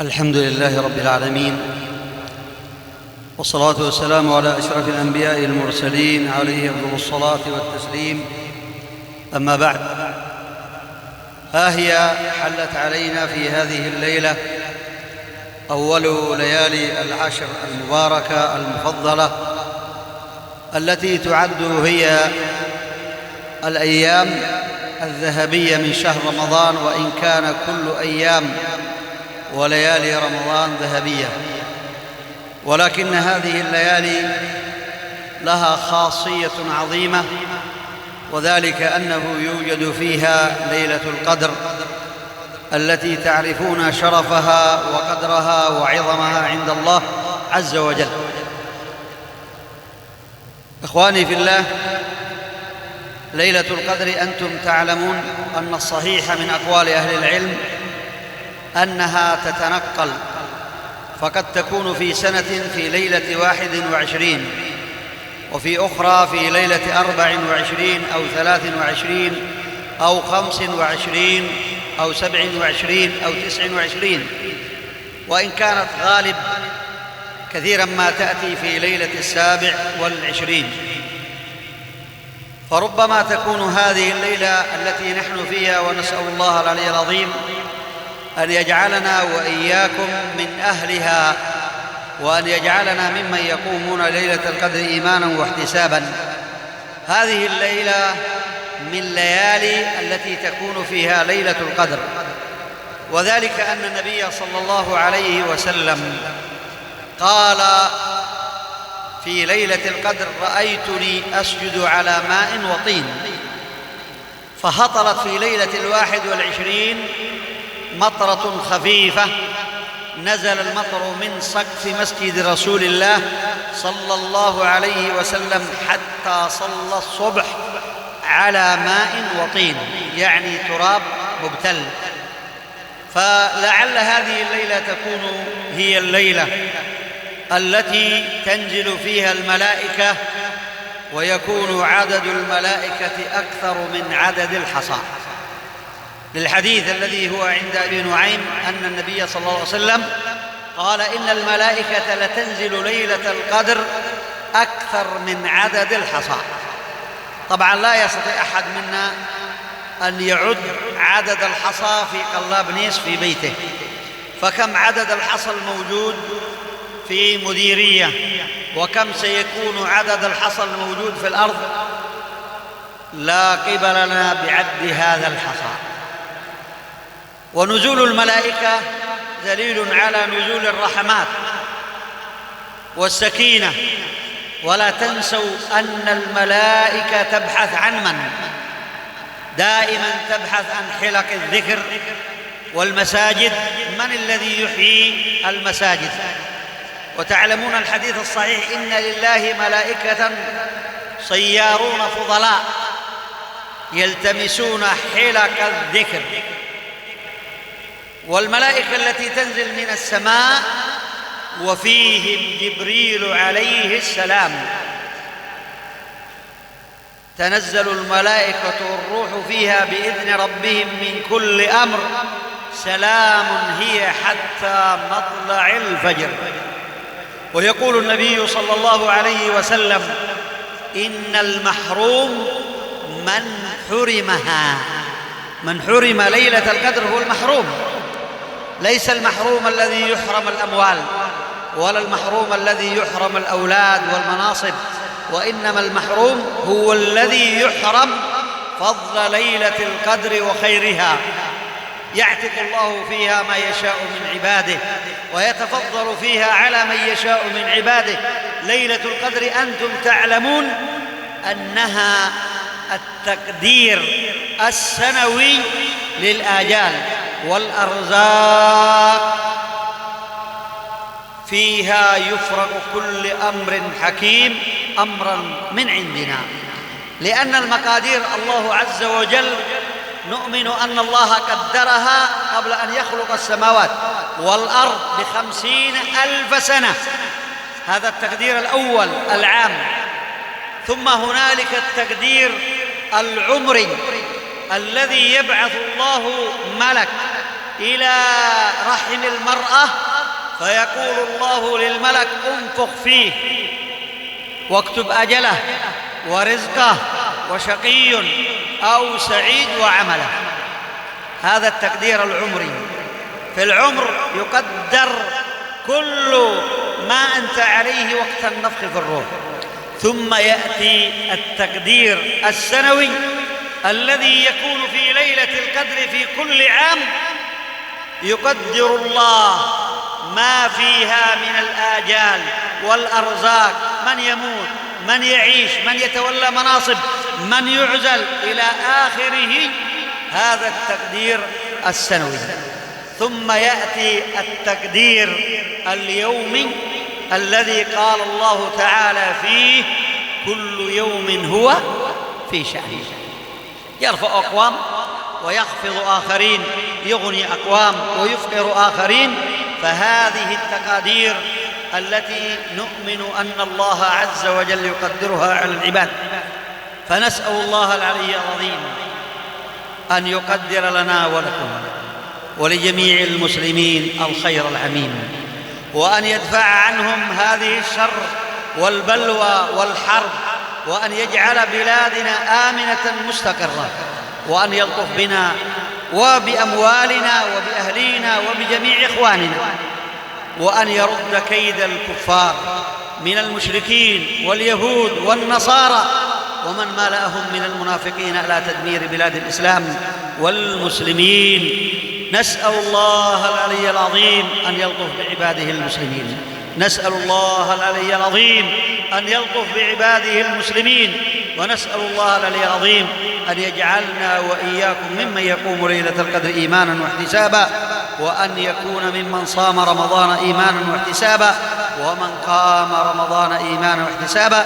الحمد لله رب العالمين، والصلاة والسلام على أشرف الأنبياء المرسلين عليه أفضل الصلاة والتسليم. أما بعد، ها هي حلت علينا في هذه الليلة أول ليالي العشر المباركة المفضلة، التي تعد هي الأيام الذهبية من شهر رمضان، وإن كان كل أيام وليالي رمضان ذهبية، ولكن هذه الليالي لها خاصية عظيمة، وذلك أنه يوجد فيها ليلة القدر التي تعرفون شرفها وقدرها وعظمها عند الله عز وجل. إخواني في الله، ليلة القدر أنتم تعلمون أن الصحيح من أقوال أهل العلم أنها تتنقل، فقد تكون في سنة في ليلة 21، وفي أخرى في ليلة 24 أو 23 أو 25 أو 27 أو 29، وإن كانت غالب كثيرا ما تأتي في ليلة 27. فربما تكون هذه الليلة التي نحن فيها، ونسأل الله العلي العظيم أن يجعلنا وإياكم من أهلها، وأن يجعلنا ممن يقومون ليلة القدر إيمانا واحتسابا. هذه الليلة من ليالي التي تكون فيها ليلة القدر، وذلك أن النبي صلى الله عليه وسلم قال في ليلة القدر: رأيتني أسجد على ماء وطين، فهطلت في ليلة 21 مطرة خفيفة، نزل المطر من سقف مسجد رسول الله صلى الله عليه وسلم حتى صلى الصبح على ماء وطين، يعني تراب مبتل. فلعل هذه الليلة تكون هي الليلة التي تنزل فيها الملائكة، ويكون عدد الملائكة أكثر من عدد الحصى، للحديث الذي هو عند أبي نعيم أن النبي صلى الله عليه وسلم قال: إن الملائكة لتنزل ليلة القدر أكثر من عدد الحصى. طبعا لا يستطيع أحد منا أن يعد عدد الحصى في قلاب نيس في بيته، فكم عدد الحصى الموجود في مديرية، وكم سيكون عدد الحصى الموجود في الأرض؟ لا قبل لنا بعد هذا الحصى. ونزول الملائكة دليل على نزول الرحمات والسكينة، ولا تنسوا أن الملائكة تبحث عن من؟ دائما تبحث عن حلق الذكر والمساجد، من الذي يحيي المساجد؟ وتعلمون الحديث الصحيح: إن لله ملائكة صيارون فضلاء يلتمسون حلق الذكر. والملائكة التي تنزل من السماء وفيهم جبريل عليه السلام، تنزل الملائكة والروح فيها بإذن ربهم من كل أمر، سلام هي حتى مطلع الفجر. ويقول النبي صلى الله عليه وسلم: إن المحروم من حرمها. من حرم ليلة القدر هو المحروم، ليس المحروم الذي يحرم الأموال، ولا المحروم الذي يحرم الأولاد والمناصب، وإنما المحروم هو الذي يحرم فضل ليلة القدر وخيرها. يعتق الله فيها ما يشاء من عباده، ويتفضل فيها على من يشاء من عباده. ليلة القدر أنتم تعلمون أنها التقدير السنوي للآجال والأرزاق، فيها يفرق كل أمر حكيم أمرا من عندنا، لأن المقادير الله عز وجل نؤمن أن الله قدرها قبل أن يخلق السماوات والأرض ب50,000 سنة. هذا التقدير الأول العام. ثم هنالك التقدير العمري الذي يبعث الله ملك إلى رحم المرأة، فيقول الله للملك انفخ فيه واكتب أجله ورزقه وشقي أو سعيد وعمله. هذا التقدير العمري. في العمر يقدر كل ما أنت عليه وقت النفخ في الروح. ثم يأتي التقدير السنوي الذي يكون في ليلة القدر في كل عام. يقدر الله ما فيها من الآجال والأرزاق، من يموت، من يعيش، من يتولى مناصب، من يعزل إلى آخره. هذا التقدير السنوي. ثم يأتي التقدير اليومي الذي قال الله تعالى فيه كل يوم هو في شأن، يرفع أقوام ويخفض آخرين، يغني أقوام ويفقر آخرين. فهذه التقادير التي نؤمن أن الله عز وجل يقدرها على العباد. فنسأل الله العلي العظيم أن يقدر لنا ولكم ولجميع المسلمين الخير العميم، وأن يدفع عنهم هذه الشر والبلوى والحرب، وأن يجعل بلادنا آمنة مستقرة، وأن يلطف بنا وبأموالنا وبأهلينا وبجميع إخواننا، وأن يرد كيد الكفار من المشركين واليهود والنصارى ومن ملأهم من المنافقين على تدمير بلاد الإسلام والمسلمين. نسأل الله العلي العظيم أن يلطف بعباده المسلمين. نسأل الله العلي العظيم أن يلطف بعباده المسلمين. ونسأل الله العلي العظيم أن يجعلنا وإياكم ممن يقوم ليلة القدر إيمانا واحتسابا، وأن يكون ممن صام رمضان إيمانا واحتسابا، ومن قام رمضان إيمانا واحتسابا.